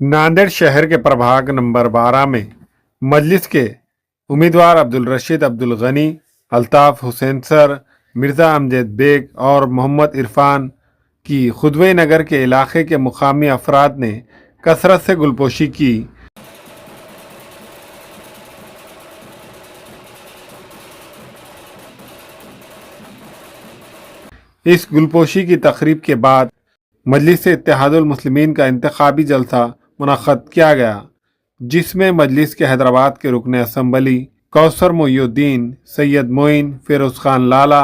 नांदेड़ शहर के प्रभाग नंबर 12 में मजलिस के उम्मीदवार अब्दुल रशीद अब्दुल गनी, अल्ताफ हुसैन सर, मिर्ज़ा अमजद बेग और मोहम्मद इरफान की खुदवे नगर के इलाके के मुकामी अफराद ने कसरत से गुलपोशी की। इस गुलपोशी की तकरीब के बाद मजलिस इत्तेहादुल मुस्लिमीन का इंतखाबी जलसा मुनक़्क़द किया गया, जिसमें मजलिस के हैदराबाद के रुकन असम्बली कौसर मोइनुद्दीन, सैयद मोइन, फिरोज़ खान लाला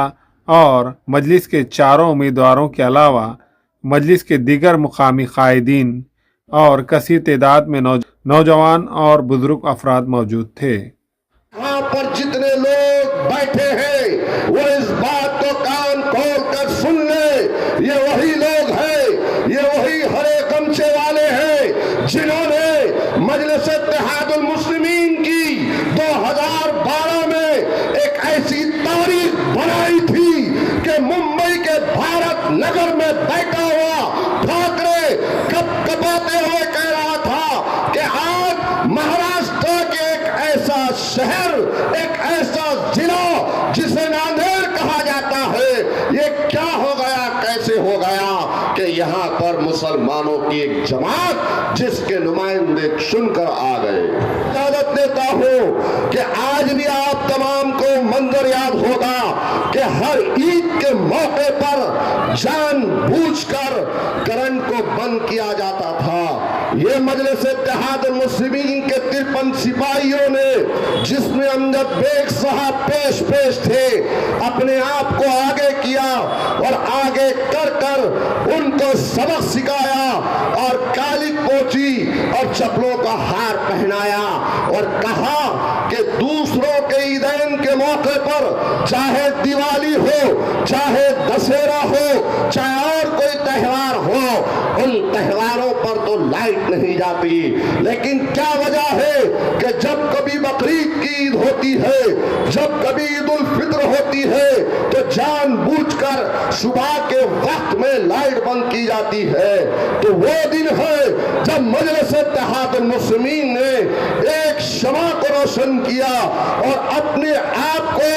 और मजलिस के चारों उम्मीदवारों के अलावा मजलिस के दीगर मुकामी कायदीन और कसीर तादाद में नौजवान और बुजुर्ग अफराद मौजूद थे। यहाँ पर जितने लोग बैठे हैं वो इस बात को कान खोल कर सुन ले, ये वही लोग हैं, ये वही हरे गमछे वाले हैं जिन्होंने मजलिस इत्तेहादुल मुस्लिमीन की 2012 में एक ऐसी तारीख बनाई थी कि मुंबई के भारत नगर में बैठा हुआ ठाकरे कपाते हुए कह रहा था कि आज महाराष्ट्र के एक ऐसा शहर, एक ऐसा जिला जिसे नांदेड़ कहा जाता है, ये क्या हो गया, कैसे हो गया कि यहाँ पर मुसलमानों की एक जमात जिसके नुमाइंदे चुनकर आ गए। इजाजत देता हूँ कि आज भी आप तमाम को मंजर याद होगा कि हर ईद के मौके पर जानबूझकर करंट को बंद किया जाता था। ये मजलिस इत्तेहादुल मुस्लिमीन के 53 सिपाहियों ने, जिसमें अमजद बेग साहब पेश थे, अपने आप को आगे किया और आगे कर उनको सबक सिखाया और काली पोची और चप्पलों का हार पहनाया और कहा कि दूसरों के ईदैन के मौके पर चाहे दिवाली हो, चाहे दशहरा हो, चाहे और कोई त्योहार हो, उन त्योहारों पर तो लाइट नहीं जाती। लेकिन क्या वजह है कि जब कभी बकरीद की ईद होती है, जब कभी ईद उल फित्र होती है, तो जानबूझकर सुबह के वक्त में लाइट बंद की जाती है। तो वो दिन है जब मजलिस इत्तेहादुल मुस्लिमीन ने एक शमा को रोशन किया और अपने आप को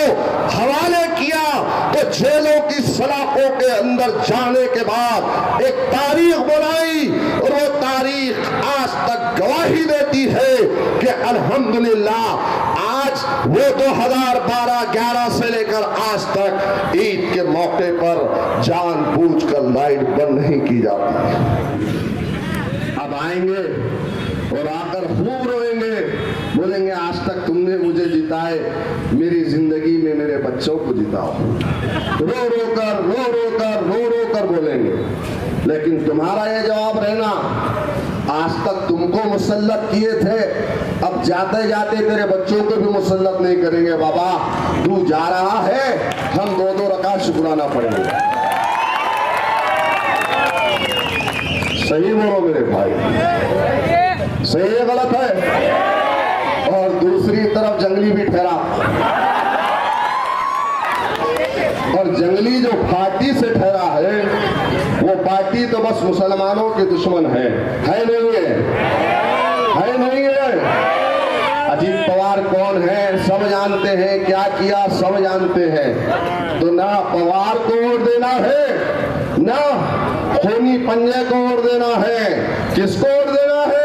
हवाले किया। तो जेलों की सलाखों के अंदर जाने के बाद एक तारीख बनाई और वो तारीख आज तक गवाही देती है कि अल्हम्दुलिल्लाह आज वो 2012-11 से लेकर आज तक ईद के मौके पर जानबूझकर लाइट बंद नहीं की जाती। अब आएंगे और आकर खूब रोएंगे, बोलेंगे आज तक तुमने मुझे जिताए, मेरी जिंदगी में मेरे बच्चों को जिताओ। रो कर बोलेंगे। लेकिन तुम्हारा ये जवाब रहना, आज तक तुमको मुसल्लत किए थे, अब जाते जाते तेरे बच्चों को भी मुसल्लत नहीं करेंगे। बाबा तू जा रहा है, हम 2-2 रकात शुक्राना पड़ेंगे। सही बोलो मेरे भाई, सही है गलत है? और दूसरी तरफ जंगली भी ठहरा, और जंगली जो पार्टी से ठहरा है, वो पार्टी तो बस मुसलमानों के दुश्मन है नहीं है? है नहीं है? अजीत पवार कौन है सब जानते हैं, क्या किया सब जानते हैं। तो ना पवार को वोट देना है, ना खूनी पंजे को वोट देना है, किसको वोट देना है?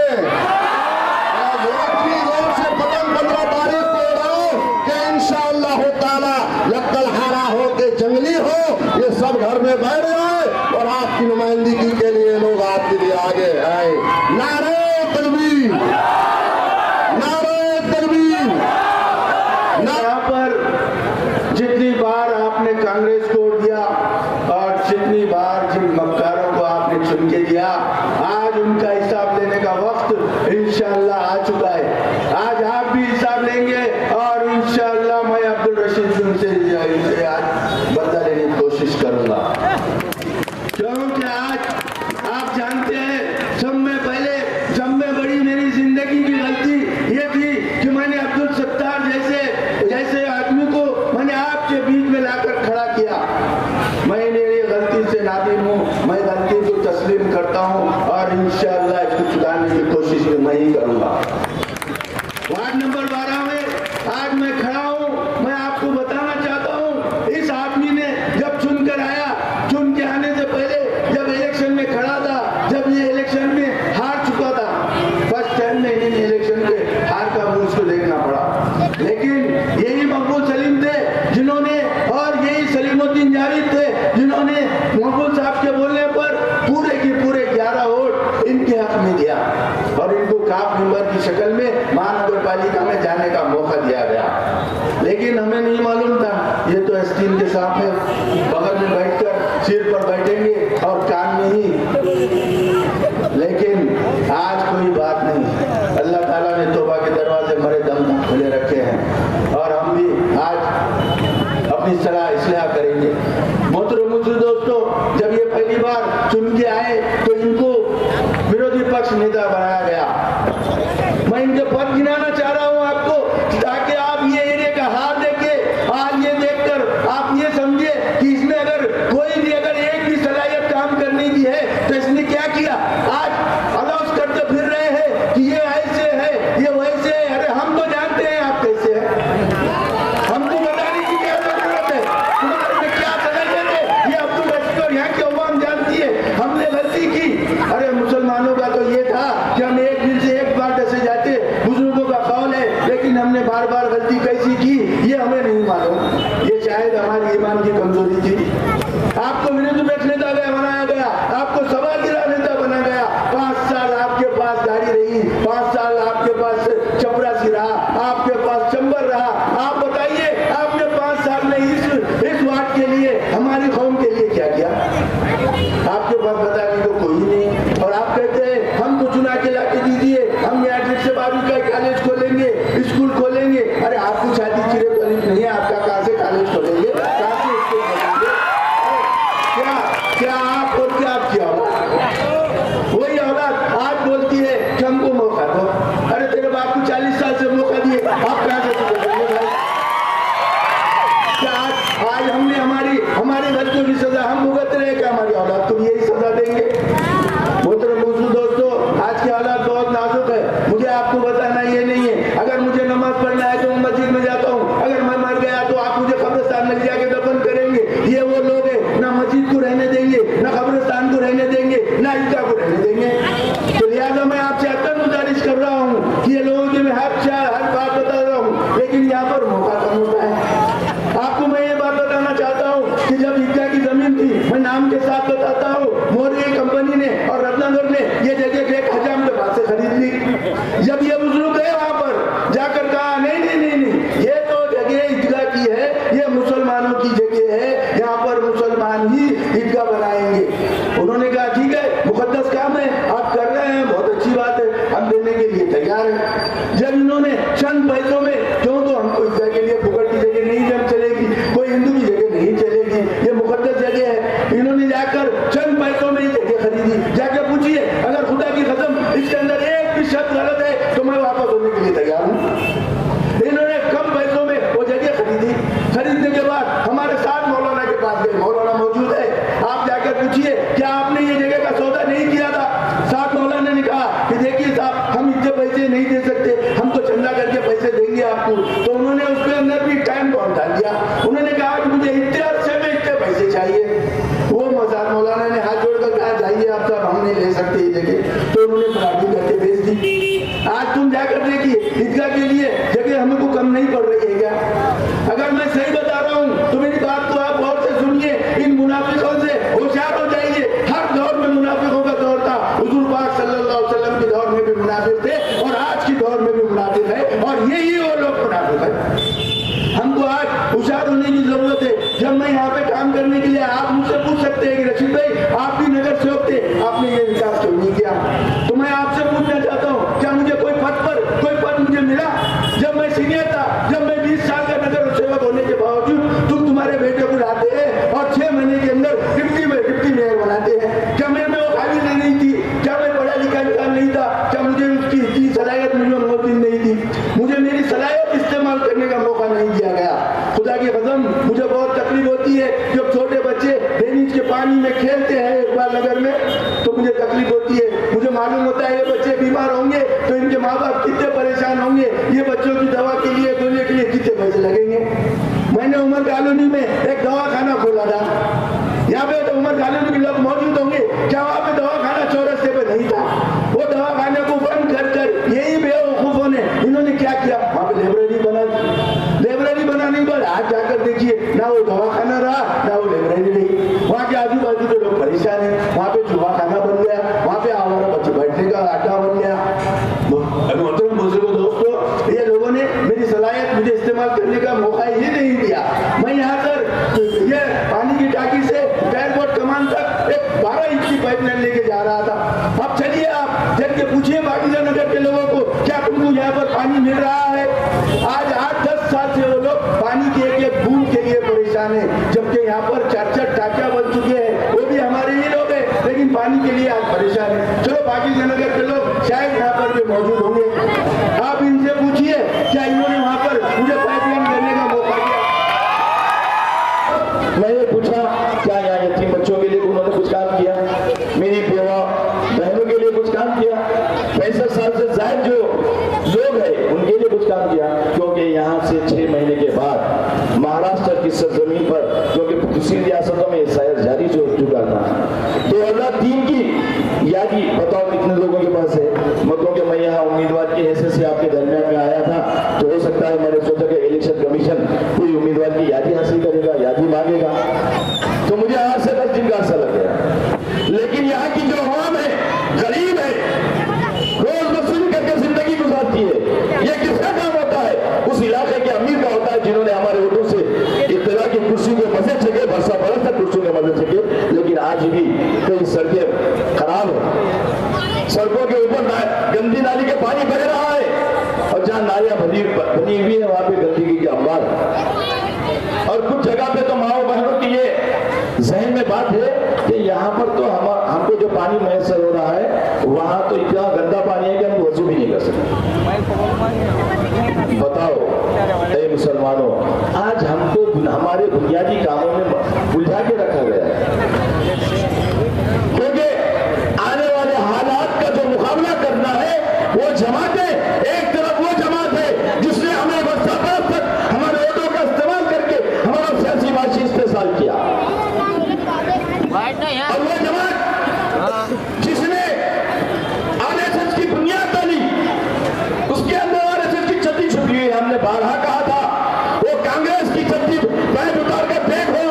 जंगली हो, ये सब घर में बैठ जाए और आपकी नुमाइंदगी के लिए लोग आपके लिए आगे आए। नारे तकबीर, नारे तकबीर। यहाँ पर जितनी बार आपने कांग्रेस को वोट दिया और जितनी बार जिन मक्कारों को आपने चुन के दिया, आज उनका हिसाब लेने का वक्त इंशाअल्लाह आ चुका है। आज आप भी हिसाब लेंगे और इंशाअल्लाह मैं अब्दुल रशीद से आज बदला लेने की कोशिश करूंगा। क्योंकि आज आप जानते हैं, सब में पहले जब में बड़ी मेरी जिंदगी की गलती ये थी कि मैंने अब्दुल सत्तार जैसे आदमी को मैंने आपके बीच में लाकर खड़ा किया। मैंने ये गलती से नादिम हूँ, मैं गलती को तस्लीम करता हूँ और इंशाअल्लाह इसको सुधारने की कोशिश करूंगा। वार्ड नंबर 12 में आज मैं खड़ा हूं। मैं आपको बताना चाहता हूं, इस आदमी ने जब चुनकर आया, चुन के आने से पहले जब इलेक्शन में खड़ा था, जब ये इलेक्शन में हार चुका था, फर्स्ट टाइम में इन्हें इलेक्शन के हार का मुंह उसको देखना पड़ा। लेकिन यही मकबूल सलीम थे जिन्होंने, और यही सलीमुद्दीन जावेद थे जिन्होंने मकबूल साहब के बोलने पर पूरे के पूरे 11 वोट इनके हक में दिया और इनको काफ मेंबर की शक्ल में महानगर पालिका में जाने का मौका दिया गया। लेकिन हमें नहीं मालूम था ये तो आस्तीन के सांप है, बगल में बैठकर सिर पर बैठेंगे और कान में ही। लेकिन आज कोई बात नहीं, अल्लाह ताला ने तौबा के दरवाजे मरे दम तक खुले रखे हैं और हम भी आज अपनी सलाह इस्लाह करेंगे। मोहतरम दोस्तों, जब ये पहली बार चुन के आए तो इनको विरोधी पक्ष नेता बनाया गया। मैं इनके पद गिनाना चाह रहा हूं आपको, ताकि आप ये एरिया का हाल देखे, आज ये देखकर आप ये समझे कि इसमें अगर कोई भी अगर एक भी सलाहियत काम करने की है तो इसने क्या किया। आज अनाउंस करते फिर रहे हैं कि ये ऐसे है, ये वैसे है। अरे हम तो जानते हैं आप कैसे हैं, हमको बताने की क्या जरूरत है, तुम्हारे में क्या सलाहियत है ये अब्दुल रशीद और यहाँ की अवाम जानती है। हमने गलती की, अरे मुसलमानों का तो ये था कि हम एक दिन से एक बार डसे जाते, बुजुर्गों का कौल है, लेकिन हमने बार बार गलती कैसी की ये हमें नहीं मालूम। ये शायद हमारी ईमान की कमजोरी थी। आपको विरोधी पक्ष नेता बनाया गया, आपको सवागिरा नेता बना गया। 5 साल आपके पास गाड़ी रही, 5 साल आपके पास चपरासी रहा, आपके पास चंबर रहा। आप बताइए आपने 5 साल में इस वार्ड के लिए, हमारी कौम के लिए क्या किया। आपके पास बताने को कोई नहीं, और आप कहते हैं हमको चुना के लाके दीजिए, हम मैट्रिक से 12वीं का कॉलेज खोलेंगे, स्कूल खोलेंगे। अरे आपकी शादी चिरे कॉलेज नहीं है, आपका कहाँ से कॉलेज खोलेंगे, कहाँ से स्कूल खोलेंगे। क्या आप और क्या आप किया वही औलाद आज बोलती है कि हमको मौका दो। अरे तेरे बाप को 40 साल से मौका दिए, आप कहाँ से भाई। क्या आज हमने हमारी गलतियों की सजा हम भुगत रहे, क्या हमारी औलाद को यही सजा देंगे। मोहतरम दोस्तों, आज की हालात बहुत नाजुक है। मुझे आपको बताना ये नहीं है, अगर मुझे नमाज पढ़ना है तो मैं मस्जिद में जाता हूँ, अगर मैं मर गया तो आप मुझे कब्रिस्तान में जाके दफन करेंगे। ये वो लोग हैं ना मस्जिद को रहने देंगे, ना कब्रिस्तान को रहने देंगे, ना ईदगाह को रहने देंगे। तो लिहाजा मैं आपसे अत्यंत गुजारिश कर रहा हूँ कि ये लोगों की मैं हर बात बता रहा हूँ, लेकिन यहाँ पर मौका कम होता है। आपको मैं ये बात बताना चाहता हूँ कि जब ईदगाह की जमीन थी, मैं नाम के साथ बताता हूँ, मौर्य कंपनी ने और रत्नागर ने ये जगह 1 हजाम के पास से खरीद ली। जब ये बुजुर्ग गए वहां पर जाकर कहा नहीं, ये तो जगह ईदगाह की है, ये मुसलमानों की जगह है, यहाँ पर मुसलमान ही ईदगाह बनाएंगे। उन्होंने कहा ठीक है, मुकद्दस काम है, आप कर रहे हैं, बहुत अच्छी बात है, हम देने के लिए तैयार हैं। जब इन्होंने चंद पैसों में, क्यों तो हमको ईदगाह के लिए फुकट की जगह नहीं जब चलेगी, कोई हिंदू की जगह नहीं चलेगी, ये मुकद्दस जगह है। इन्होंने जाकर चंद पैसों में ही जगह खरीदी। जाकर पूछिए, अगर खुदा की कसम इसके अंदर एक भी शब्द गलत है तो मैं वापस होने के लिए तैयार हूँ। इन्होंने कम पैसों में वो जगह खरीदी। खरीदने के बाद हमारे साथ मौलाना के पास गए, मौलाना मौजूद है, आप जाकर पूछिए क्या आपने ये जगह का सौदा नहीं किया था। साथ मौलाना ने कहा कि देखिए साहब, हम इतने पैसे नहीं दे सकते, हम तो चंदा करके पैसे देंगे आपको। तो उन्होंने उसके अंदर भी टाइम कौन डाल दिया। उन्होंने कहा कि मुझे इतने अरसे में इतने पैसे चाहिए। वो मौलाना ने हाथ जोड़कर कहा जाइए आप साहब, हम नहीं ले सकते ये जगह। तो उन्होंने बराबरी करके भेज दी। आज तुम जाकर देखिए ईदगाह के लिए जगह हमको कम नहीं पड़ रही है क्या। अगर मैं सही बता रहा हूँ तो मेरी बात को आप गौर से सुनिए, इन मुनाफिकों से होशियार हो जाइए। हर दौर में मुनाफिकों का दौर था, हुजूर पाक सल्लल्लाहु अलैहि वसल्लम के दौर में भी मुनाफिक थे और आज के दौर में भी मुनाफिक है, और यही वो लोग मुनाफिक है। हमको आज होशियार होने की जरूरत है। जब मैं यहाँ पे काम करने के लिए, आप मुझसे पूछ सकते हैं कि रशीद भाई आप भी नगर सेवक थे, आपने ये विकास क्यों नहीं किया। तो मैं आपसे पूछना चाहता हूँ, क्या मुझे कोई पद मुझे मिला जब मैं सीनियर था, जब मैं 20 साल का नगर सेवक होने के बावजूद तुम तुम्हारे बेटे को लाते हैं और 6 महीने के अंदर डिप्टी मेयर बनाते हैं। क्या मेरे में वो काबिल नहीं थी, क्या मैं पढ़ा लिखा इंसान नहीं था, क्या मुझे उसकी इतनी सलाहियत मुझे मौजूद नहीं थी, मुझे मेरी सलाहियत इस्तेमाल करने का मौका नहीं दिया गया। खुदा की कसम मुझे बहुत तकलीफ होती है जब छोटे बच्चे ड्रेनेज के पानी में खेलते हैं एक बार नगर में, तो मुझे तकलीफ होती है। मुझे मालूम होता है ये बच्चे बीमार होंगे तो इनके माँ बाप कितने परेशान होंगे, ये बच्चों की दवा के लिए दुनिया के लिए कितने पैसे लगेंगे। मैंने उमर कॉलोनी में एक दवाखाना खोला था, यहाँ पे तो उमर कॉलोनी के लोग मौजूद होंगे, क्या वहाँ पे दवाखाना चौरस्ते पे नहीं था? वो दवाखाने को बंद कर कर यही बेवकूफों ने इन्होंने क्या किया, वहाँ पे लाइब्रेरी बना दी। लाइब्रेरी बनाने के बाद आज जाकर देखिए ना वो दवाखाना रहा ना वो लाइब्रेरी रही। वहाँ के आजू बाजू के लोग परेशान है, वहाँ पे जुआ खाना बन गया, वहाँ पे हमारा बच्चे बैठने का अड्डा बन गया। दोस्तों ये लोगों ने मेरी सलाहियत मुझे इस्तेमाल करने का मौका ही नहीं दिया। मैं यहाँ पर ये पानी की टाकी से एयरपोर्ट कमान तक एक 12 इंच की पाइपलाइन लेके जा रहा था। अब चलिए आप जब के पूछिए पाकिस्तान नगर के लोगों को क्या तुमको यहाँ पर पानी मिल रहा है? आज 8-10 साल से वो लोग पानी के एक बूंद के लिए परेशान है, जबकि यहाँ पर 4-4 टाकियां बन चुके हैं, वो भी हमारे ही लोग हैं, लेकिन पानी के लिए आज परेशान है। चलो पाकिस्तान नगर के लोग शायद यहाँ पर भी मौजूद होंगे, आप इनसे पूछिए क्या इन्होंने वहाँ पर मुझे पाइपलाइन करने का मौका दिया? मैंने पूछा क्या यहाँ यतीम बच्चों के लिए उन्होंने कुछ काम किया, मेरी बेवा बहनों के लिए कुछ काम किया, 65 साल से ज्यादा जो लोग हैं उनके लिए कुछ काम किया? क्योंकि यहाँ से 6 महीने के बाद महाराष्ट्र की सरजमीन पर, क्योंकि दूसरी रियासतों में शायद जारी हो चुका था, 2003 की यादी बताओ कितने लोगों के पास है? मतलब कि मैं यहाँ उम्मीदवार की हैसियत से आपके दरमियान में आया था, तो हो सकता है मैंने सोचा कि इलेक्शन कमीशन कोई उम्मीदवार की यादी हासिल करेगा, यादी मांगेगा, तो मुझे 8 से 10 दिन का अर्सा लग गया। लेकिन यहाँ की जो आवाम है, गरीब है, रोज मजदूरी करके जिंदगी गुजारती है, ये किसका काम होता है? उस इलाके के अमीर का होता है जिन्होंने हमारे वोटों से इत्तेदा की कुर्सी के मजे चके, बरसा बरस तक कुर्सी के मजे चके, लेकिन आज भी कई सड़कें खराब है, सड़कों के ऊपर गंदी नाली के पानी बह रहा है, और जहाँ नालियां बनी हुई है वहां पे गंदगी के अंबार, और कुछ जगह पे तो माओ बहनों की ये जहन में बात है कि यहाँ पर तो हमको जो पानी मैसर हो रहा है वहां तो इतना गंदा पानी है कि हम वजू भी नहीं कर सकते। बताओ ऐ मुसलमानों, आज हमको हमारे बुनियादी कामों में उलझा के रखा गया है, क्योंकि आने वाले हालात का जो मुकाबला करना है वो जमातें, एक तरफ वो जमात है जिसने हमें बरसा बरस तक हमारे वोटों का इस्तेमाल करके हमारा सियासी माशी इस्तेमाल किया, और वो जमात जिसने आरएसएस की बुनियाद डाली, उसके अंदर आरएसएस की चड्डी छुपी हुई है। हमने बारहा कहा था वो कांग्रेस की चड्डी पैंट उतार कर देखो,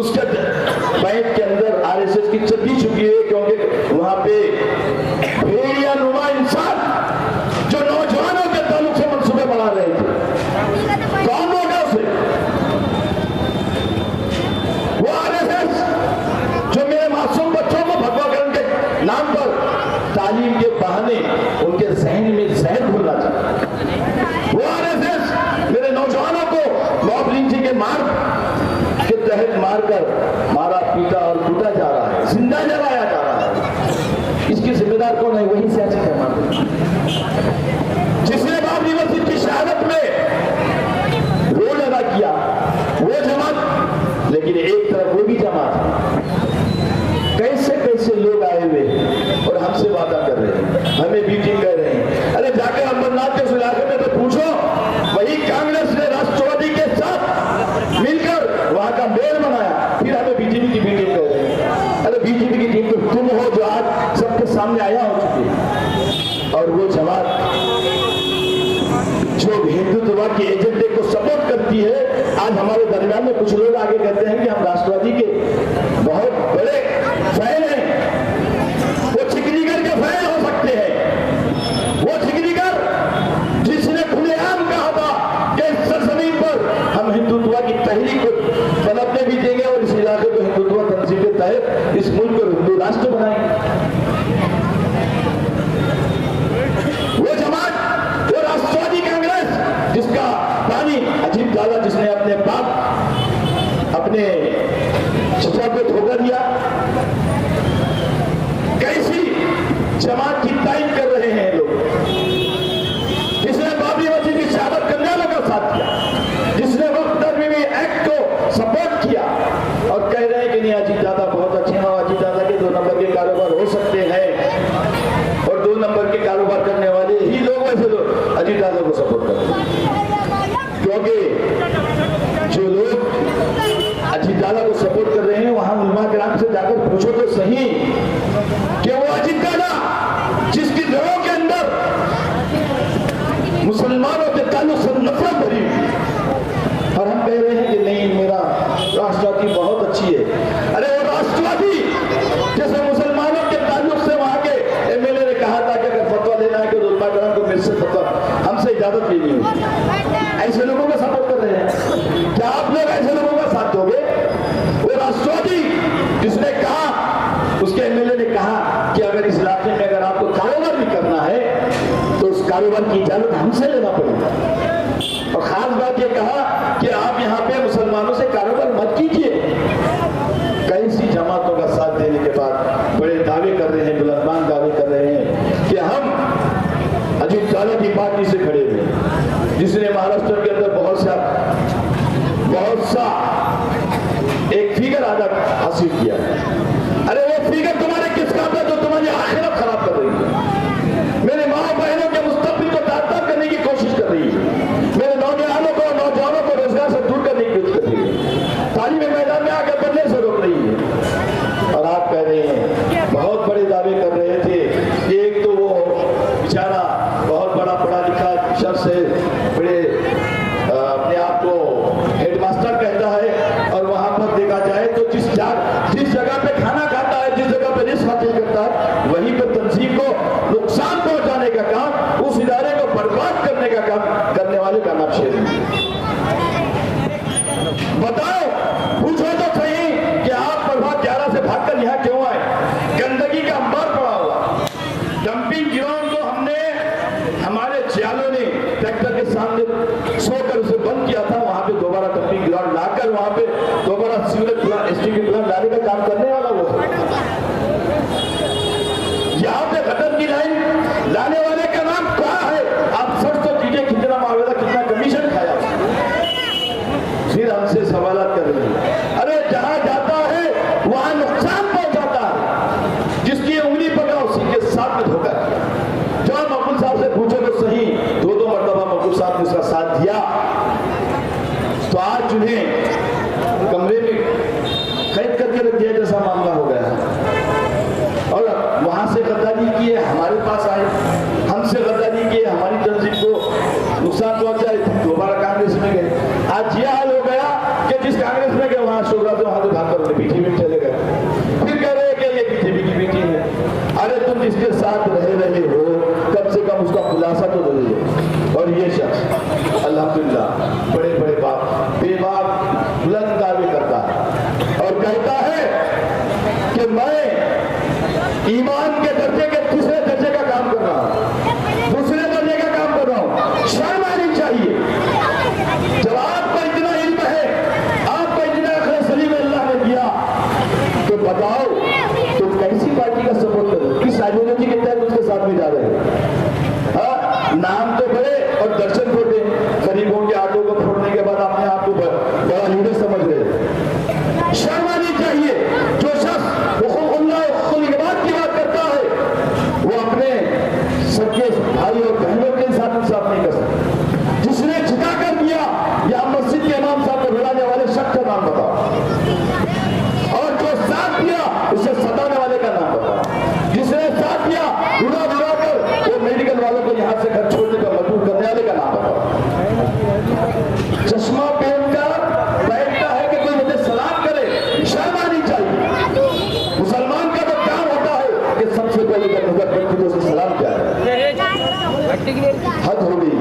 उसके पैंट के अंदर आरएसएस की चड्डी छुपी है, क्योंकि वहां पे भेड़िया नुमा इंसान जो नौजवानों के ताल्लुक से मंसूबे बना रहे थे, कौन होगा उसे? वो आरएसएस जो मेरे मासूम बच्चों को भगवाकरण के नाम पर तालीम के बहाने उनके जहन में जहर घुलना चाहता, वो आरएसएस मेरे नौजवानों को मॉब लिंचिंग के मार्ग के तहत मारकर मारा पीटा और कूटा जा रहा है, जिंदा जलाया जा रहा है। इसकी जिम्मेदार कौन है? वही सियासी जमात जिसने बाबरी मस्जिद की शहादत में रोल अदा किया, वो जमात। लेकिन एक तरफ वो भी जमात, कैसे कैसे लोग आए हुए और हमसे वादा कर रहे हैं, हमें मीटिंग कर रहे हैं। अरे जाकर अमरनाथ के इलाके में तो पूछो, वही कांग्रेस ने राष्ट्रवादी के साथ मिलकर वहां का मेल बनाया, फिर हमें बीजेपी की मीटिंग कर रहे हैं। अरे बीजेपी की टीम तो तुम हो जो आज सबके सामने आया हो चुकी है, और वो जमात जो हिंदुत्व के एजेंडे को सपोर्ट करती है। आज हमारे दरमियान में कुछ लोग आगे कहते हैं कि हम राष्ट्रवादी के बहुत बड़े फैन हैं, वो चिकनीगर के फैन हो सकते हैं। वो चिकनीगर जिसने खुलेआम कहा था कि इस सरजमीन पर हम हिंदुत्व की तहरीक को पनपने भी देंगे और इस इलाके को हिंदुत्व तंजीम के तहत इस मुल्क को हिंदू राष्ट्र बनाएंगे। वो जमात, वो राष्ट्रवादी कांग्रेस जिसका पानी अजीब दादा जिसने अपने बाप अपने चचा को धोखा दिया, कैसी जमात की तारीफ कर रहे हैं लोग, जिसने बाबरी मस्जिद की शहादत करने वालों का साथ किया, जिसने वक्त तरमीमी एक्ट को सपोर्ट किया और कह रहे हैं कि नहीं अजीत दादा बहुत अच्छे हैं, अजीत दादा के 2 नंबर के कारोबार हो सकते हैं। जाकर पूछो तो सही कि वो अजीत दादा जिसकी दिलों के अंदर मुसलमानों के ताल्लुक से नफरत भरी हुई, और हम कह रहे हैं कि नहीं मेरा राष्ट्रवादी बहुत अच्छी है। अरे वो राष्ट्रवादी जैसे मुसलमानों के ताल्लुक से वहां के एमएलए ने कहा था कि अगर फतवा लेना है तो उलमा को मेरे से फतवा हमसे इजाजत लेनी होगी। ऐसे लोगों का सपोर्ट कर रहे हैं, क्या आप लोग ऐसे लोगों का साथ दोगे? वो राष्ट्रवादी जिसने कहा, उसके एमएलए ने कहा कि अगर इस इलाके में अगर आपको कारोबार भी करना है तो उस कारोबार की इजाजत हमसे लेना पड़ेगा। और खास बात यह कहा कि आप यहाँ पे मुसलमानों से कारोबार मत कीजिए। कई सी जमातों का साथ देने के बाद बड़े दावे कर रहे हैं, बुलंदबान दावे कर रहे हैं कि हम अजीत दादा की पार्टी से खड़े हुए, जिसने महाराष्ट्र के अंदर बहुत सा एक फिगर आदत हासिल किया। अरे वो फिगर तुम्हारे किस काम का जो तुम्हारी आखिरत खराब कर रही है, मेरे माँ बहनों के मुस्तकबिल को तार करने की कोशिश कर रही है, मेरे नौजवानों को रोजगार से दूर करने की कोशिश कर रही है, तालीमी मैदान में आकर बढ़ने से रोक रही है। और आप कह रहे हैं, बहुत बड़े दावे कर रहे थे, एक तो वो बेचारा बहुत बड़ा पढ़ा लिखा शख्स है, बड़े अपने आप को हेडमास्टर कहता है, और वहां पर देखा जाए तो जिस जगह पे खाना खाता है, जिस जगह पे रिस्क हासिल करता है, वहीं पर तंजीम को नुकसान पहुंचाने का काम, उस इदारे को बर्बाद करने का काम करने वाले का नाम शेर है। बताओ, पूछो तो सही कि आप प्रभात 11 से भागकर यहाँ क्यों आए? गंदगी का अंबार पड़ा हुआ डंपिंग ग्राउंड को हमने, हमारे जियालों ने ट्रैक्टर के सामने सोकर उसे बंद किया था। वहां पे दोबारा डंपिंग ग्राउंड लाकर वहां पे दोबारा सीवरेज प्लांट, एसटीपी प्लांट लाने का काम करने वाला वो है। यहाँ पे गटर की लाइन लाने वाले का नाम क्या है? आप सर्च तो कीजिए, कितना मुआवजा, कितना कमीशन खाया, फिर हमसे सवाल कर रहे हैं। अरे जहां जाता है वहां नुकसान पहुंचाता है, जिसकी उंगली पकड़ा उसी के साथ में धोखा किया। जॉन मकबूल साहब से पूछो तो सही, 2 मरतबा मकबूल साहब ने उसका साथ दिया, तो आज उन्हें कमरे में कैद करके रख दिया जैसा मामला हो गया। और वहां से गद्दारी किए, हमारे पास आए, हमसे गद्दारी किए, हमारी तंजीम को नुकसान पहुंचाए, दोबारा कांग्रेस में गए। आज यह हाल हो गया कि जिस कांग्रेस में गए वहां अशोक राज वहां से भागकर बीजेपी में चले गए, फिर कह रहे हैं कि ये बीजेपी की बेटी है। अरे तुम जिसके साथ रहे हो कम से कम उसका खुलासा तो दे दो। और ये शख्स अल्हम्दुलिल्लाह बड़े बड़े बेबाक बुलंद दावे करता है और कहता है कि मैं ईमान के दर्जे के दूसरे दर्जे का काम कर रहा हूं, दूसरे दर्जे का काम कर रहा हूं। शर्म आनी चाहिए। जब आपको इतना इल्म है, आपको इतना अक्ल सलीम अल्लाह ने दिया, तो बताओ तुम कैसी पार्टी का सपोर्ट करो, किस आइडियोलॉजी के तहत उसके साथ में जा रहे हो? नाम तो बड़े और दर्शन छोटे, गरीबों के आटों को फोड़ने के बाद अपने आप को बड़ा लीडर समझ रहे। शर्म आनी चाहिए। जो शख्स की बात करता है वो अपने सबके भाई और बहनों के साथ इंसाफ नहीं कर सकता। जिसने झुका कर दिया या मस्जिद के इमाम साहब को रुलाने वाले शख्स का नाम बताओ, और जो साथ दिया उसे सताने वाले का नाम बताओ, जिसने साथ दिया रुला कर वो मेडिकल वालों को यहां से घर छोड़ने का मजबूर करने वाले का नाम बताओ। चश्मा पहनकर बैठता है कि कोई मुझे सलाम करे, शर्म आनी चाहिए। मुसलमान का तो काम होता है कि सबसे पहले नजर सलाम क्या है, हद हो गई।